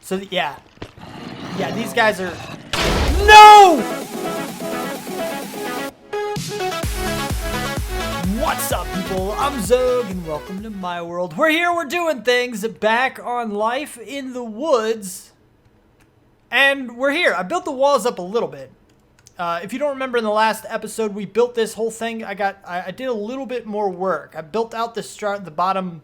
So, yeah. Yeah, these guys are... No! What's up, people? I'm Xogue, and welcome to my world. We're here, we're doing things back on Life in the Woods. And we're here. I built the walls up a little bit. If you don't remember, in the last episode, we built this whole thing. I did a little bit more work. I built out the bottom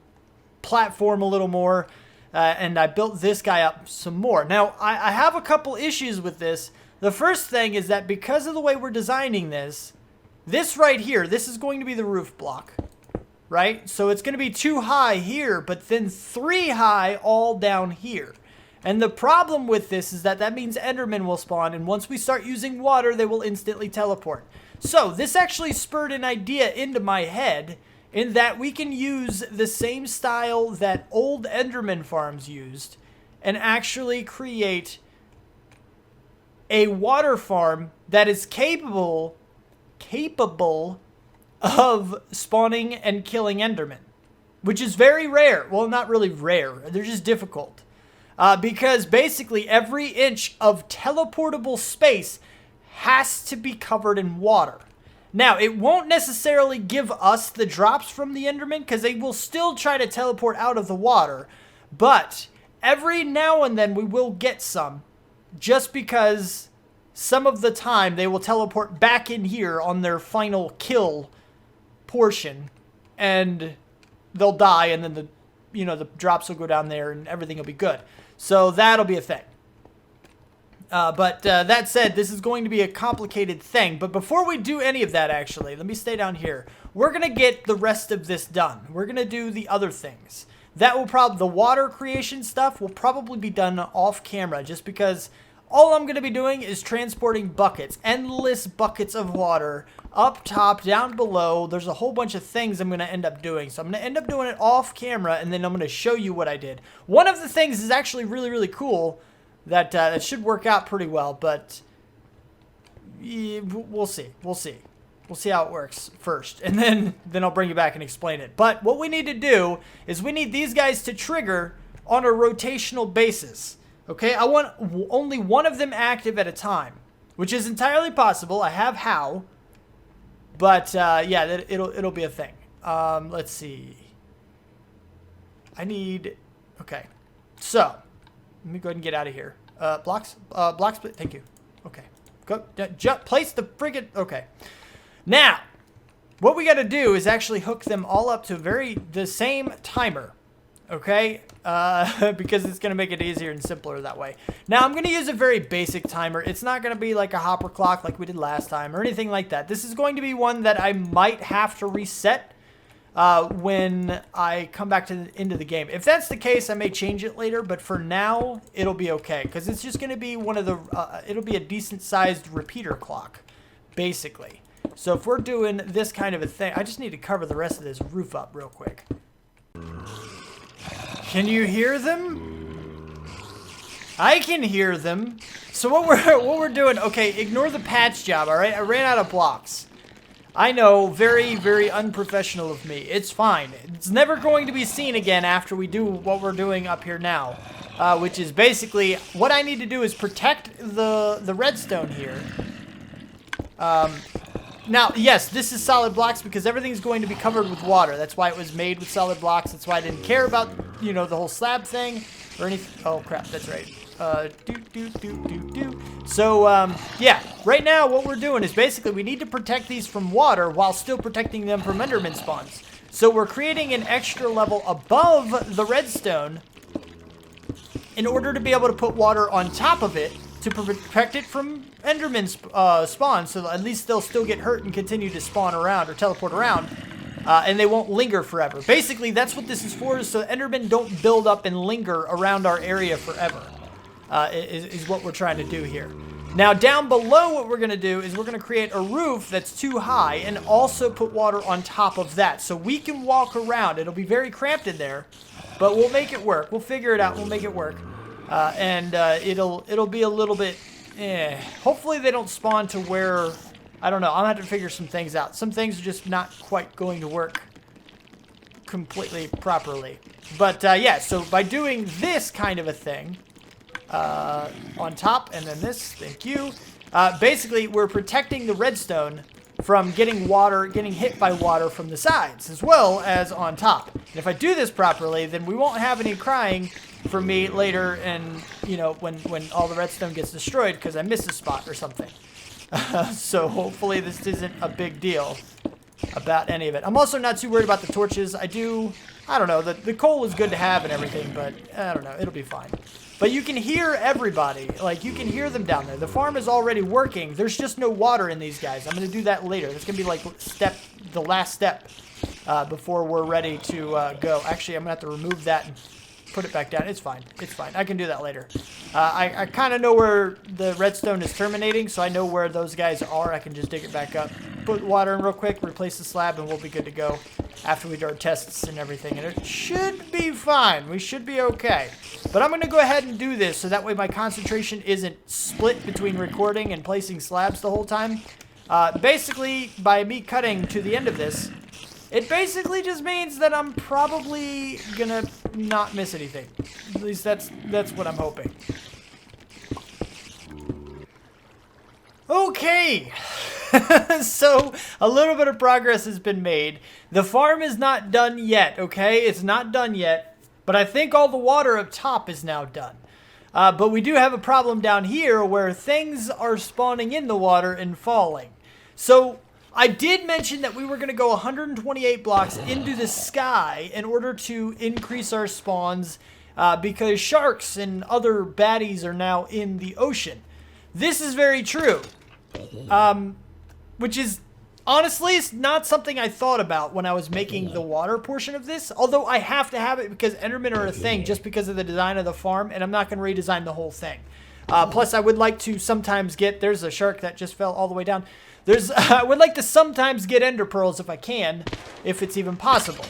platform a little more. And I built this guy up some more. Now, I have a couple issues with this. The first thing is that because of the way we're designing this right here, this is going to be the roof block, right? So it's going to be 2 high here, but then 3 high all down here. And the problem with this is that means Endermen will spawn, and once we start using water, they will instantly teleport. So this actually spurred an idea into my head, in that we can use the same style that old Enderman farms used and actually create a water farm that is capable of spawning and killing Endermen, which is very rare. Well, not really rare. They're just difficult. Because basically every inch of teleportable space has to be covered in water. Now, it won't necessarily give us the drops from the Enderman, because they will still try to teleport out of the water. But every now and then we will get some, just because some of the time they will teleport back in here on their final kill portion, and they'll die, and then the drops will go down there and everything will be good. So that'll be a thing. But that said, this is going to be a complicated thing. But before we do any of that, actually, let me stay down here. We're going to get the rest of this done. We're going to do the other things. That will probably, the water creation stuff will probably be done off camera, just because all I'm going to be doing is transporting buckets, endless buckets of water, up top, down below. There's a whole bunch of things I'm going to end up doing. So I'm going to end up doing it off camera, and then I'm going to show you what I did. One of the things is actually really, really cool. That should work out pretty well, but we'll see. We'll see. We'll see how it works first, and then I'll bring you back and explain it. But what we need to do is we need these guys to trigger on a rotational basis. Okay, I want only one of them active at a time, which is entirely possible. I have how, but yeah, it'll be a thing. Let's see. Okay, so. Let me go ahead and get out of here. Blocks split. Thank you. Okay. Go. Place the friggin'. Okay. Now, what we got to do is actually hook them all up to the same timer. Okay. Because it's going to make it easier and simpler that way. Now, I'm going to use a very basic timer. It's not going to be like a hopper clock like we did last time or anything like that. This is going to be one that I might have to reset when I come back into the game. If that's the case, I may change it later, but for now, it'll be okay, because it's just going to be one of the, it'll be a decent-sized repeater clock, basically. So if we're doing this kind of a thing, I just need to cover the rest of this roof up real quick. Can you hear them? I can hear them. So what we're doing, okay, ignore the patch job, all right? I ran out of blocks. I know, very, very unprofessional of me. It's fine. It's never going to be seen again after we do what we're doing up here now. Which is basically, what I need to do is protect the redstone here. Now, yes, this is solid blocks because everything's going to be covered with water. That's why it was made with solid blocks. That's why I didn't care about, the whole slab thing or anything. Oh, crap, that's right. So, yeah, right now what we're doing is basically we need to protect these from water while still protecting them from Enderman spawns. So we're creating an extra level above the redstone in order to be able to put water on top of it to protect it from Enderman spawns, so at least they'll still get hurt and continue to spawn around or teleport around. And they won't linger forever. Basically, that's what this is for, so Endermen don't build up and linger around our area forever. Is what we're trying to do here. Now, down below, what we're going to do is we're going to create a roof that's too high and also put water on top of that. So we can walk around. It'll be very cramped in there, but we'll make it work. We'll figure it out. We'll make it work. And it'll be a little bit... Hopefully they don't spawn to where... I don't know. I'm going to have to figure some things out. Some things are just not quite going to work completely properly. But, yeah, so by doing this kind of a thing... on top, and then this. Thank you. Basically, we're protecting the redstone from getting hit by water from the sides, as well as on top. And if I do this properly, then we won't have any crying for me later, and you know, when all the redstone gets destroyed because I miss a spot or something. So hopefully this isn't a big deal about any of it. I'm also not too worried about the torches. I don't know, the coal is good to have and everything, but I don't know, it'll be fine. But you can hear everybody, like you can hear them down there. The farm is already working. There's just no water in these guys. I'm gonna do that later. That's gonna be like the last step before we're ready to go. Actually, I'm gonna have to remove that and put it back down. It's fine. It's fine. I can do that later. I kind of know where the redstone is terminating, so I know where those guys are. I can just dig it back up, put water in real quick, replace the slab, and we'll be good to go after we do our tests and everything. And it should be fine. We should be okay. But I'm going to go ahead and do this so that way my concentration isn't split between recording and placing slabs the whole time. Basically, by me cutting to the end of this, it basically just means that I'm probably gonna not miss anything. At least that's what I'm hoping. Okay. So a little bit of progress has been made. The farm is not done yet, okay? It's not done yet, but I think all the water up top is now done. But we do have a problem down here where things are spawning in the water and falling. So I did mention that we were going to go 128 blocks into the sky in order to increase our spawns because sharks and other baddies are now in the ocean. This is very true, which is honestly it's not something I thought about when I was making the water portion of this, although I have to have it because Endermen are a thing just because of the design of the farm, and I'm not going to redesign the whole thing. Plus, I would like to sometimes there's a shark that just fell all the way down. I would like to sometimes get ender pearls if I can, if it's even possible.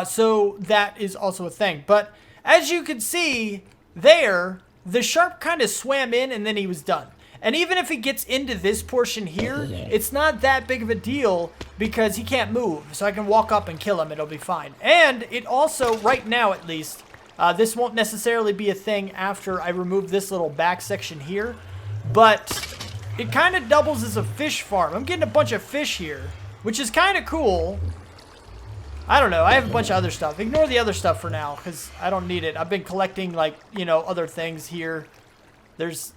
So that is also a thing. But as you can see there, the shark kind of swam in and then he was done. And even if he gets into this portion here, it's not that big of a deal because he can't move. So I can walk up and kill him. It'll be fine. And it also, right now at least, this won't necessarily be a thing after I remove this little back section here. But it kind of doubles as a fish farm. I'm getting a bunch of fish here, which is kind of cool. I don't know. I have a bunch of other stuff. Ignore the other stuff for now because I don't need it. I've been collecting, like, you know, other things here. There's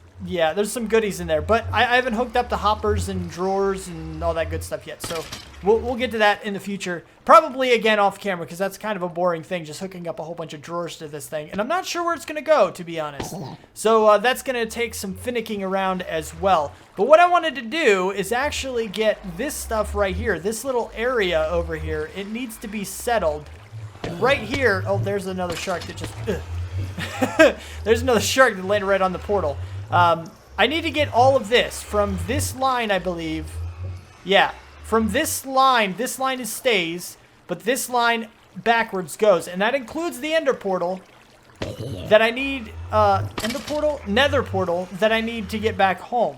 some goodies in there. But I haven't hooked up the hoppers and drawers and all that good stuff yet. So we'll get to that in the future. Probably again off camera because that's kind of a boring thing, just hooking up a whole bunch of drawers to this thing. And I'm not sure where it's going to go, to be honest. So that's going to take some finicking around as well. But what I wanted to do is actually get this stuff right here, this little area over here. It needs to be settled. And right here, oh, there's another shark that just... There's another shark that landed right on the portal. I need to get all of this from this line, I believe. Yeah. From this line is stays, but this line backwards goes. And that includes the ender portal that I need, nether portal that I need to get back home.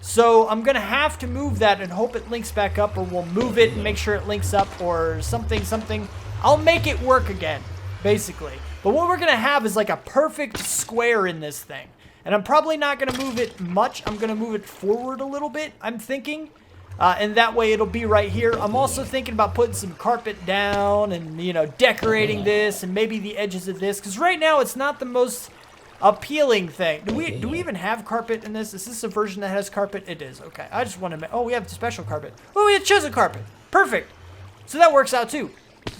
So I'm going to have to move that and hope it links back up, or we'll move it and make sure it links up or something. I'll make it work again, basically. But what we're going to have is like a perfect square in this thing. And I'm probably not going to move it much. I'm going to move it forward a little bit, I'm thinking. And that way it'll be right here. I'm also thinking about putting some carpet down and, you know, decorating this and maybe the edges of this. Because right now it's not the most appealing thing. Do we even have carpet in this? Is this a version that has carpet? It is. Okay. I just want to... Oh, we have the special carpet. Oh, we have chosen carpet. Perfect. So that works out too.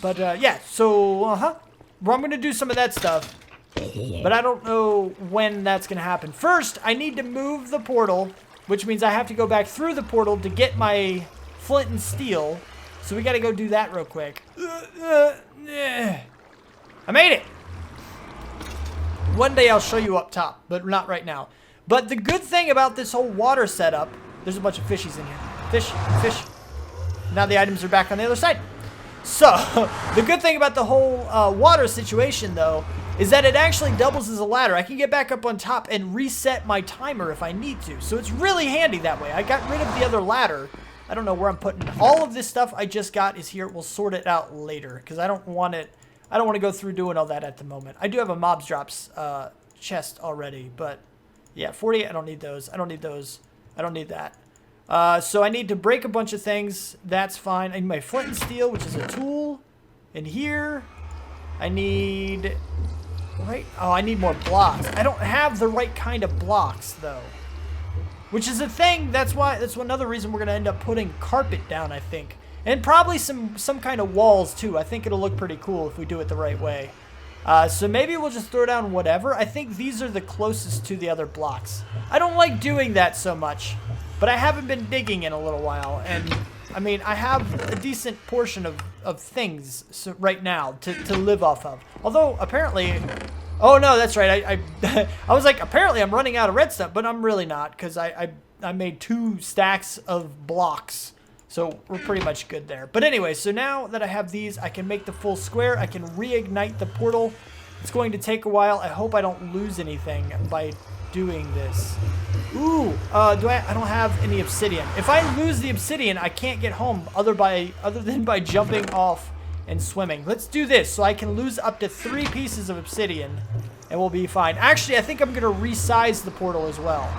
But, yeah. So, well, I'm going to do some of that stuff. But I don't know when that's going to happen. First, I need to move the portal, which means I have to go back through the portal to get my flint and steel. So we got to go do that real quick. I made it. One day I'll show you up top, but not right now. But the good thing about this whole water setup, there's a bunch of fishies in here. Fish. Now the items are back on the other side. So, the good thing about the whole water situation, though, is that it actually doubles as a ladder. I can get back up on top and reset my timer if I need to. So it's really handy that way. I got rid of the other ladder. I don't know where I'm putting all of this stuff I just got is here. We'll sort it out later because I don't want to go through doing all that at the moment. I do have a mobs drops chest already, but yeah, 48, I don't need those. I don't need those. I don't need that. So I need to break a bunch of things. That's fine. I need my flint and steel, which is a tool. In here, I need... Right? Oh, I need more blocks. I don't have the right kind of blocks, though. Which is a thing. That's another reason we're going to end up putting carpet down, I think. And probably some kind of walls, too. I think it'll look pretty cool if we do it the right way. So maybe we'll just throw down whatever. I think these are the closest to the other blocks. I don't like doing that so much. But I haven't been digging in a little while. And, I mean, I have a decent portion of things right now to live off of. Although, apparently... Oh, no, that's right. I was like, apparently I'm running out of redstone. But I'm really not, because I made 2 stacks of blocks. So we're pretty much good there. But anyway, so now that I have these, I can make the full square. I can reignite the portal. It's going to take a while. I hope I don't lose anything by doing this. Ooh, I don't have any obsidian. If I lose the obsidian, I can't get home other than by jumping off and swimming. Let's do this so I can lose up to 3 pieces of obsidian and we'll be fine. Actually, I think I'm going to resize the portal as well.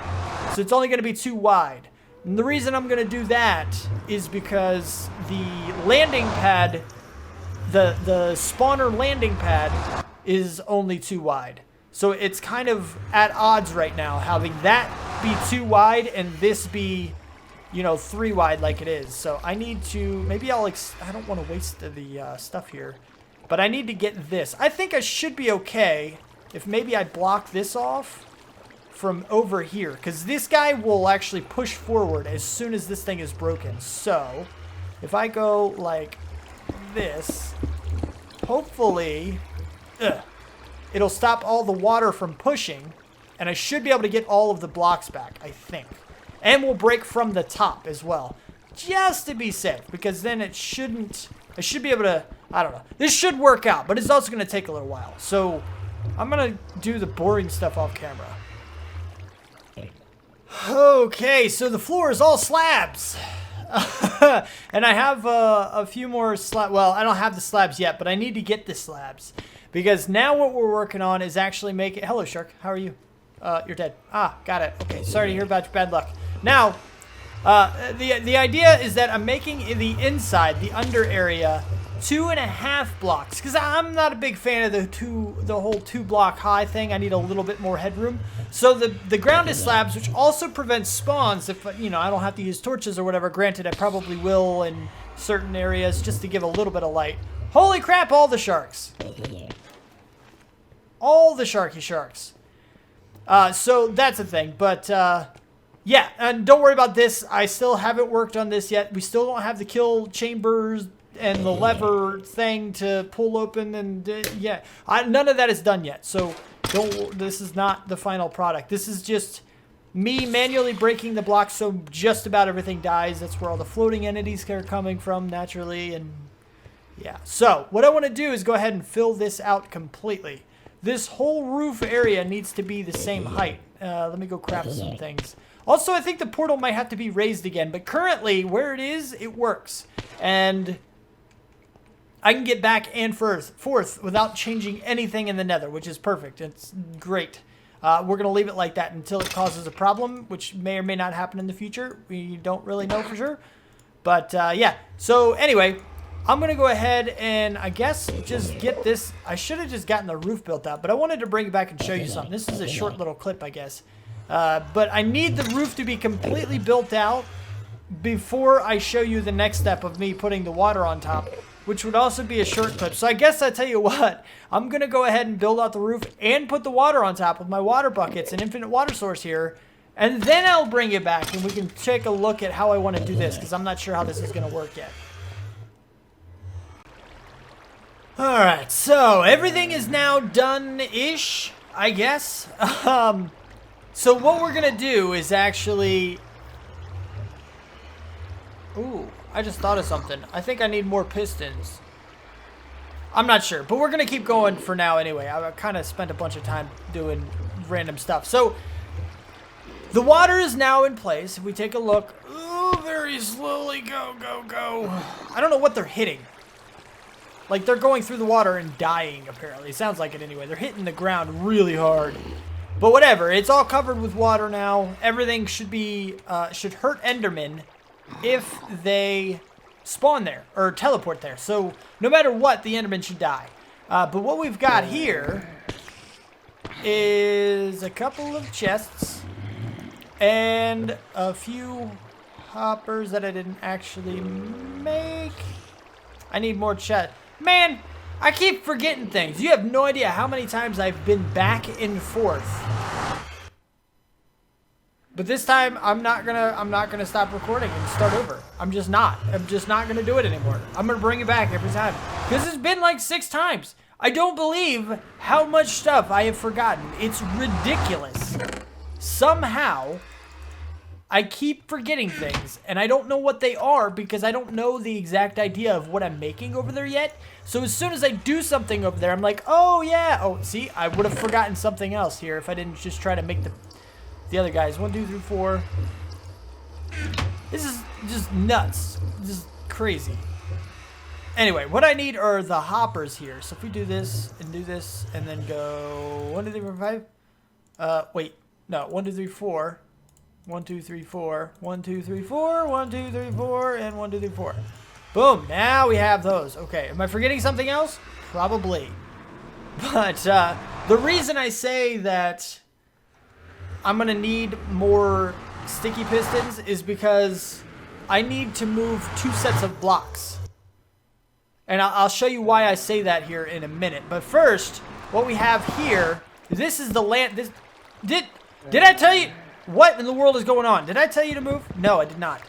So it's only going to be too wide. And the reason I'm going to do that is because the landing pad, the spawner landing pad is only too wide. So it's kind of at odds right now, having that be too wide and this be, you know, 3 wide like it is. So I need to, maybe I don't want to waste the stuff here, but I need to get this. I think I should be okay if maybe I block this off from over here, because this guy will actually push forward as soon as this thing is broken. So if I go like this, hopefully it'll stop all the water from pushing, and I should be able to get all of the blocks back, I think. And we'll break from the top as well, just to be safe, because then I should be able to, I don't know. This should work out, but it's also going to take a little while. So I'm going to do the boring stuff off camera. Okay, so the floor is all slabs. And I have a few more slabs. Well, I don't have the slabs yet, but I need to get the slabs. Because now what we're working on is actually making... Hello, Shark. How are you? You're dead. Ah, got it. Okay, sorry to hear about your bad luck. Now, the idea is that I'm making the inside, the under area, 2.5 blocks. Because I'm not a big fan of the whole 2-block high thing. I need a little bit more headroom. So the ground is slabs, which also prevents spawns if, you know, I don't have to use torches or whatever. Granted, I probably will in certain areas just to give a little bit of light. Holy crap, all the sharks. All the sharks. So that's the thing. But, yeah, and don't worry about this. I still haven't worked on this yet. We still don't have the kill chambers and the lever thing to pull open. And, yeah, none of that is done yet. So this is not the final product. This is just me manually breaking the blocks so just about everything dies. That's where all the floating entities are coming from naturally. And, yeah. So what I want to do is go ahead and fill this out completely. This whole roof area needs to be the same height. Let me go craft some things. Also, I think the portal might have to be raised again, but currently, where it is, it works. And I can get back and forth without changing anything in the nether, which is perfect. It's great. We're going to leave it like that until it causes a problem, which may or may not happen in the future. We don't really know for sure. But, yeah. So, anyway... I'm going to go ahead and, I guess, just get this. I should have just gotten the roof built out, but I wanted to bring it back and show you something. This is a short little clip, I guess. But I need the roof to be completely built out before I show you the next step of me putting the water on top, which would also be a short clip. So I guess I tell you what, I'm going to go ahead and build out the roof and put the water on top with my water buckets and infinite water source here. And then I'll bring it back and we can take a look at how I want to do this, because I'm not sure how this is going to work yet. Alright, so everything is now done-ish, I guess. So what we're going to do is actually... Ooh, I just thought of something. I think I need more pistons. I'm not sure, but we're going to keep going for now anyway. I kind of spent a bunch of time doing random stuff. So, the water is now in place. If we take a look... Ooh, very slowly. Go. I don't know what they're hitting. Like, they're going through the water and dying, apparently. It sounds like it anyway. They're hitting the ground really hard. But whatever, it's all covered with water now. Everything should be, should hurt Endermen if they spawn there, or teleport there. So, no matter what, the Enderman should die. But what we've got here is a couple of chests and a few hoppers that I didn't actually make. I need more chests. Man, I keep forgetting things. You have no idea how many times I've been back and forth. But this time I'm not gonna stop recording and start over. I'm just not gonna do it anymore. I'm gonna bring it back every time. Because it's been like 6 times. I don't believe how much stuff I have forgotten. It's ridiculous. Somehow I keep forgetting things, and I don't know what they are because I don't know the exact idea of what I'm making over there yet. So as soon as I do something over there, I'm like, oh yeah. Oh, see, I would have forgotten something else here if I didn't just try to make the other guys. 1, 2, 3, 4. This is just nuts. This is crazy. Anyway, what I need are the hoppers here. So if we do this and then go 1, 2, 3, 4, 5. Wait, no, 1, 2, 3, 4. 1, 2, 3, 4. 1, 2, 3, 4. 1, 2, 3, 4. And 1, 2, 3, 4. Boom. Now we have those. Okay. Am I forgetting something else? Probably. But the reason I say that I'm going to need more sticky pistons is because I need to move 2 sets of blocks. And I'll show you why I say that here in a minute. But first, what we have here, this is the land. Did I tell you? What in the world is going on? Did I tell you to move? No, I did not.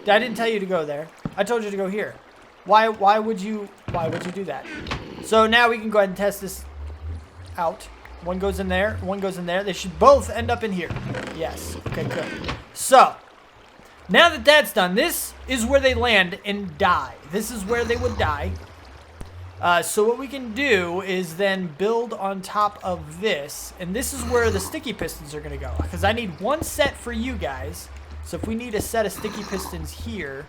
I didn't tell you to go there. I told you to go here. Why would you do that? So now we can go ahead and test this out. 1 goes in there, 1 goes in there. They should both end up in here. Yes. Okay, good. So, now that that's done, this is where they land and die. This is where they would die. So what we can do is then build on top of this. And this is where the sticky pistons are going to go. Because I need 1 set for you guys. So if we need a set of sticky pistons here,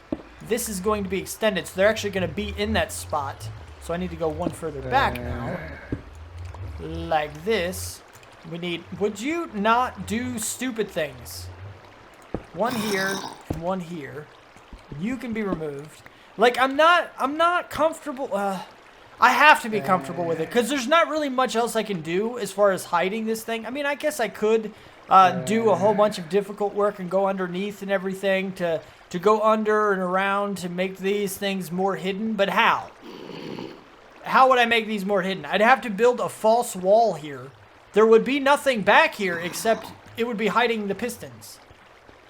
this is going to be extended. So they're actually going to be in that spot. So I need to go 1 further back now. Like this. We need... Would you not do stupid things? 1 here and 1 here. You can be removed. Like, I'm not comfortable... I have to be comfortable with it because there's not really much else I can do as far as hiding this thing. I mean, I guess I could do a whole bunch of difficult work and go underneath and everything to go under and around to make these things more hidden. But how? How would I make these more hidden? I'd have to build a false wall here. There would be nothing back here except it would be hiding the pistons.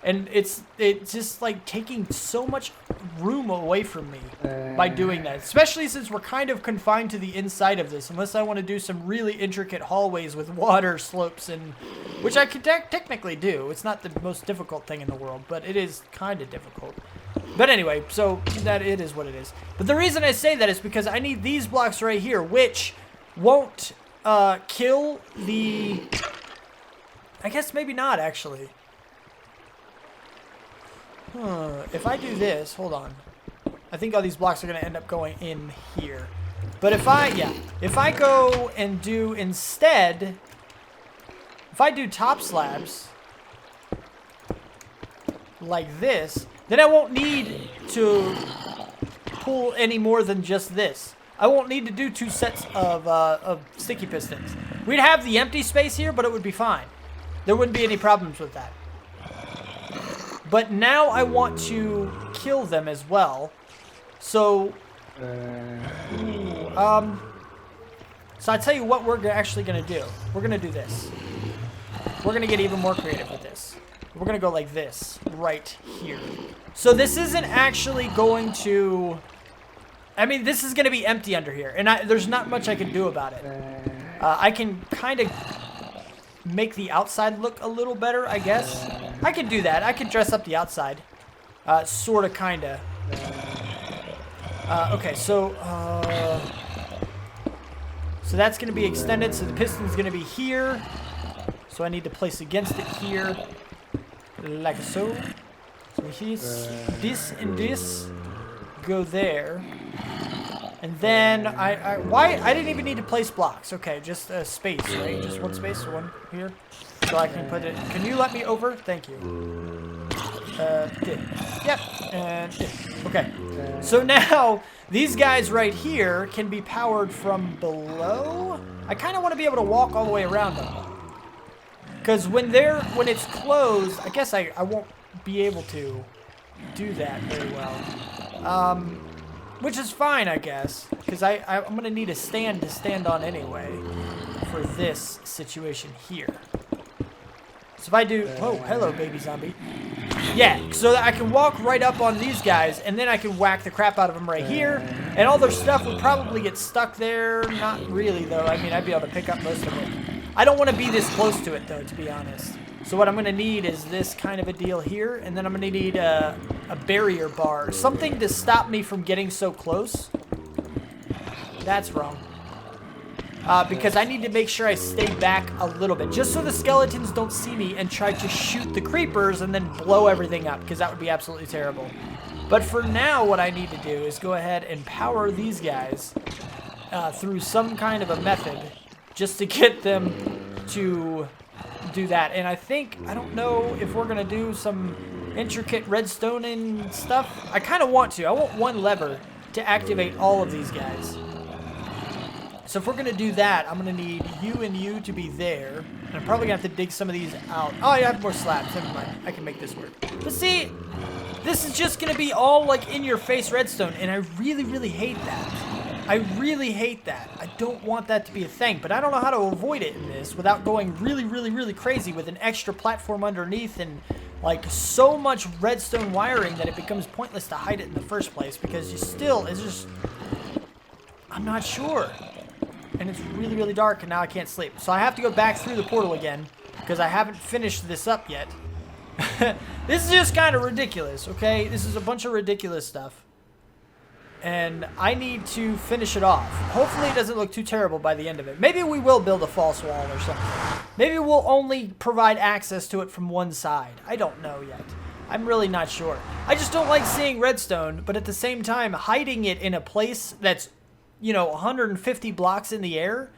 And it's just like taking so much room away from me by doing that. Especially since we're kind of confined to the inside of this. Unless I want to do some really intricate hallways with water slopes, and which I could technically do. It's not the most difficult thing in the world, but it is kind of difficult. But anyway, so that it is what it is. But the reason I say that is because I need these blocks right here, which won't kill the... I guess maybe not, actually. If I do this, hold on. I think all these blocks are going to end up going in here. But if I go and do instead, if I do top slabs like this, then I won't need to pull any more than just this. I won't need to do 2 sets of sticky pistons. We'd have the empty space here, but it would be fine. There wouldn't be any problems with that. But now I want to kill them as well. So, so I tell you what we're actually going to do. We're going to do this. We're going to get even more creative with this. We're going to go like this right here. So this isn't actually going to... I mean, this is going to be empty under here. And there's not much I can do about it. I can kind of make the outside look a little better, I guess. I could do that. I could dress up the outside. Sort of, kind of. Okay, so that's going to be extended. So the piston's going to be here. So I need to place against it here. Like so. So this and this go there. And then why I didn't even need to place blocks. Okay, just a space, right? Just one space, one here. So I can put it. Can you let me over? Thank you. Did. Yep. And did. Okay. So now these guys right here can be powered from below. I kind of want to be able to walk all the way around them. Because when it's closed, I guess I won't be able to do that very well. Which is fine, I guess. Because I'm going to need a stand to stand on anyway for this situation here. So if I do... Oh, hello, baby zombie. Yeah, so that I can walk right up on these guys, and then I can whack the crap out of them right here. And all their stuff would probably get stuck there. Not really, though. I mean, I'd be able to pick up most of it. I don't want to be this close to it, though, to be honest. So what I'm going to need is this kind of a deal here, and then I'm going to need a barrier bar. Something to stop me from getting so close. That's wrong. Because I need to make sure I stay back a little bit, just so the skeletons don't see me and try to shoot the creepers and then blow everything up, because that would be absolutely terrible. But for now, what I need to do is go ahead and power these guys through some kind of a method just to get them to do that. And I don't know if we're going to do some intricate redstone and stuff. I kind of want to. I want one lever to activate all of these guys. So if we're going to do that, I'm going to need you and you to be there. And I'm probably going to have to dig some of these out. Oh, I have more slabs. Never mind. I can make this work. But see, this is just going to be all like in-your-face redstone. And I really, really hate that. I really hate that. I don't want that to be a thing. But I don't know how to avoid it in this without going really, really, really crazy with an extra platform underneath and like so much redstone wiring that it becomes pointless to hide it in the first place. Because it's just... I'm not sure. And it's really, really dark, and now I can't sleep. So I have to go back through the portal again, because I haven't finished this up yet. This is just kind of ridiculous, okay? This is a bunch of ridiculous stuff. And I need to finish it off. Hopefully it doesn't look too terrible by the end of it. Maybe we will build a false wall or something. Maybe we'll only provide access to it from one side. I don't know yet. I'm really not sure. I just don't like seeing redstone, but at the same time, hiding it in a place that's 150 blocks in the air,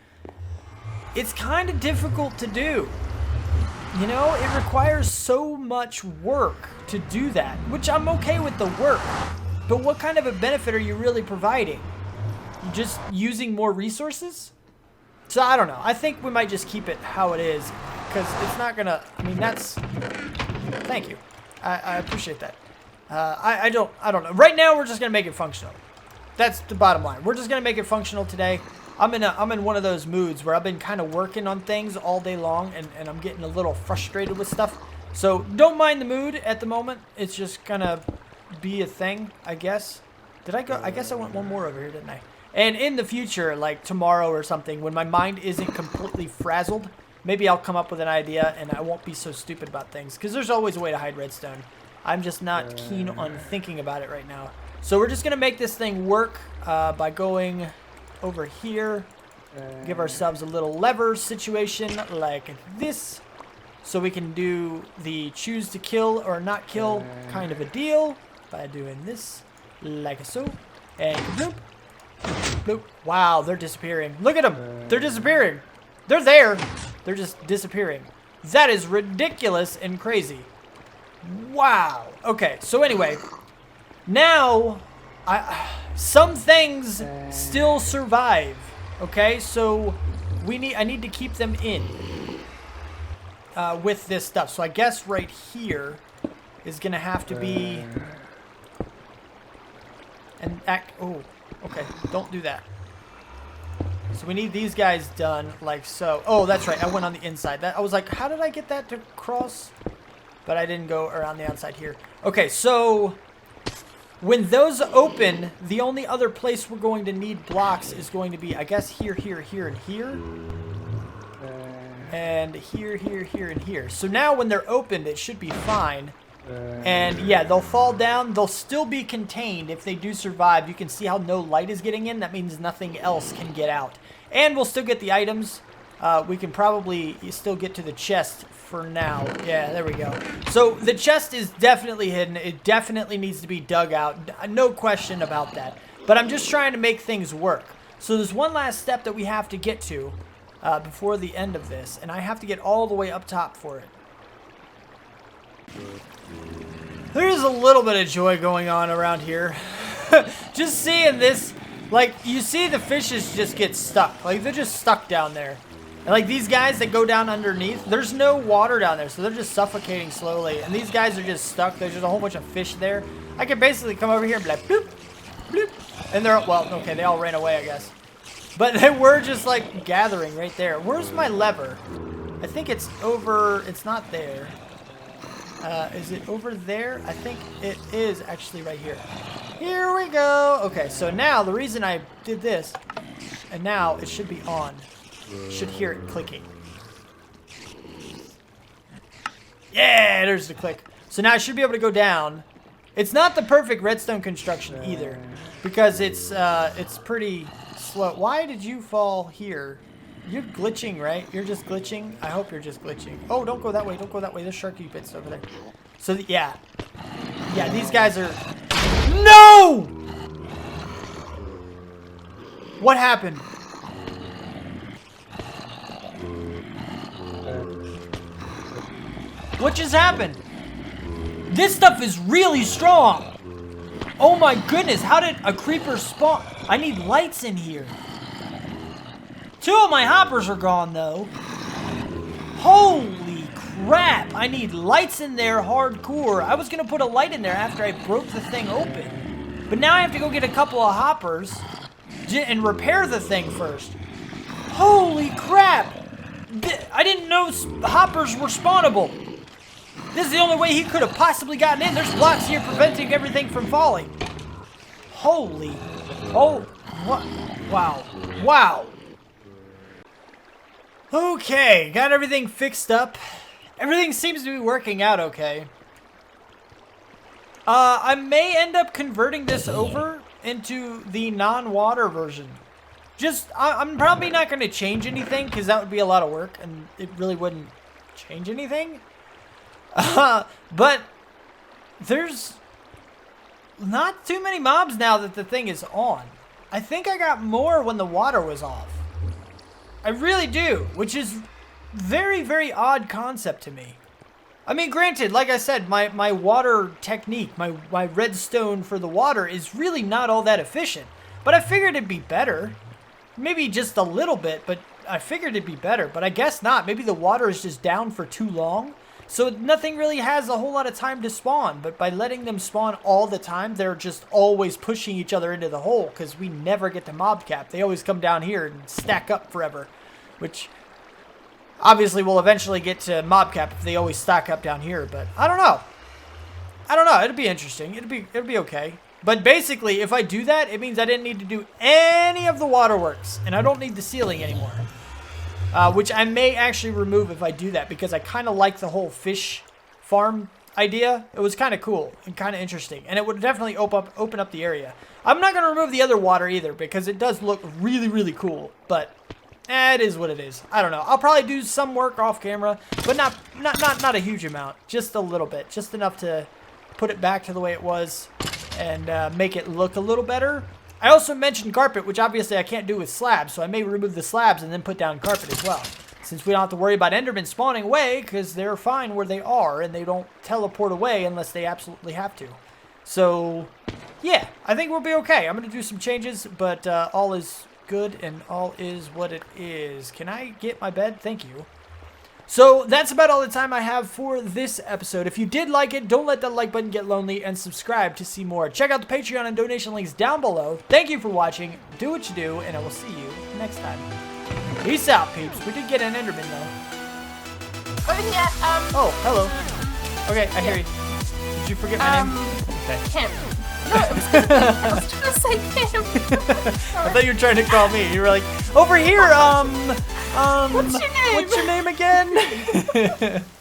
it's kind of difficult to do. It requires so much work to do that, which I'm okay with the work. But what kind of a benefit are you really providing? Just using more resources? So I don't know. I think we might just keep it how it is, because it's not gonna, thank you. I appreciate that. I don't know. Right now we're just gonna make it functional. That's the bottom line. We're just gonna make it functional today. I'm in one of those moods where I've been kind of working on things all day long, and I'm getting a little frustrated with stuff. So don't mind the mood at the moment. It's just gonna be a thing, I guess. Did I go? I guess I went one more over here, didn't I? And in the future, like tomorrow or something, when my mind isn't completely frazzled, maybe I'll come up with an idea and I won't be so stupid about things. Because there's always a way to hide redstone. I'm just not keen on thinking about it right now. So we're just going to make this thing work by going over here. Give ourselves a little lever situation like this. So we can do the choose to kill or not kill kind of a deal by doing this like so. And bloop, bloop. Wow, they're disappearing. Look at them. They're disappearing. They're there. They're just disappearing. That is ridiculous and crazy. Wow. Okay, so anyway... Now, some things still survive, okay? So I need to keep them in with this stuff. So I guess right here is going to have to be... Oh, okay. Don't do that. So we need these guys done like so. Oh, that's right. I went on the inside. I was like, how did I get that to cross? But I didn't go around the outside here. Okay, so... When those open, the only other place we're going to need blocks is going to be, I guess, here, here, here, and here. And here, here, here, and here. So now when they're opened, it should be fine. And yeah, they'll fall down. They'll still be contained if they do survive. You can see how no light is getting in. That means nothing else can get out. And we'll still get the items. We can probably still get to the chest for now. Yeah, there we go. So the chest is definitely hidden. It definitely needs to be dug out. No question about that. but I'm just trying to make things work. So there's one last step that we have to get to before the end of this, and I have to get all the way up top for it. There's a little bit of joy going on around here. Just seeing this, like, you see the fishes just get stuck. Like, they're just stuck down there. And, like, these guys that go down underneath, there's no water down there, so they're just suffocating slowly. And these guys are just stuck. There's just a whole bunch of fish there. I can basically come over here and be like, bloop, bloop. And they're, well, okay, they all ran away, I guess. But they were just, like, gathering right there. Where's my lever? I think it's over, it's not there. Is it over there? I think it is actually right here. Here we go. Okay, so now the reason I did this, and now it should be on. Should hear it clicking. Yeah, there's the click. So now I should be able to go down. It's not the perfect redstone construction either, because it's pretty slow. Why did you fall here? You're glitching, right? You're just glitching? I hope you're just glitching. Oh, don't go that way. Don't go that way. There's sharky bits over there. So, yeah. Yeah, these guys are... No! What happened? What just happened? This stuff is really strong. Oh my goodness. How did a creeper spawn? I need lights in here. 2 of my hoppers are gone, though. Holy crap. I need lights in there hardcore. I was going to put a light in there after I broke the thing open. But now I have to go get a couple of hoppers and repair the thing first. Holy crap. I didn't know hoppers were spawnable. This is the only way he could have possibly gotten in. There's blocks here preventing everything from falling. Holy. Oh. What? Wow. Wow. Okay, got everything fixed up. Everything seems to be working out okay. I may end up converting this over into the non-water version. I'm probably not going to change anything because that would be a lot of work and it really wouldn't change anything. But there's not too many mobs now that the thing is on. I think I got more when the water was off. I really do, which is very, very odd concept to me. I mean, granted, like I said, my water technique, my redstone for the water is really not all that efficient. But I figured it'd be better. Maybe just a little bit, but I figured it'd be better. But I guess not. Maybe the water is just down for too long. So nothing really has a whole lot of time to spawn. But by letting them spawn all the time, they're just always pushing each other into the hole. Because we never get to mob cap. They always come down here and stack up forever. Which obviously we'll eventually get to mob cap if they always stack up down here. But I don't know. I don't know. It'll be interesting. It'll be okay. But basically, if I do that, it means I didn't need to do any of the waterworks. And I don't need the ceiling anymore. Which I may actually remove if I do that. Because I kind of like the whole fish farm idea. It was kind of cool and kind of interesting. And it would definitely open up the area. I'm not going to remove the other water either. Because it does look really, really cool. But it is what it is. I don't know. I'll probably do some work off camera. But not a huge amount. Just a little bit. Just enough to put it back to the way it was. And make it look a little better. I also mentioned carpet, which obviously I can't do with slabs, so I may remove the slabs and then put down carpet as well. Since we don't have to worry about Endermen spawning away, because they're fine where they are, and they don't teleport away unless they absolutely have to. So, yeah, I think we'll be okay. I'm going to do some changes, but all is good and all is what it is. Can I get my bed? Thank you. So that's about all the time I have for this episode. If you did like it, don't let that like button get lonely, and subscribe to see more. Check out the Patreon and donation links down below. Thank you for watching. Do what you do, and I will see you next time. Peace out, peeps. We did get an Enderman, though. Oh, yeah, Oh, hello. Okay, I hear you. Did you forget my name? Okay. Kim. No, I was trying to say Kim. I thought you were trying to call me. You were like, over here, What's your name? What's your name again?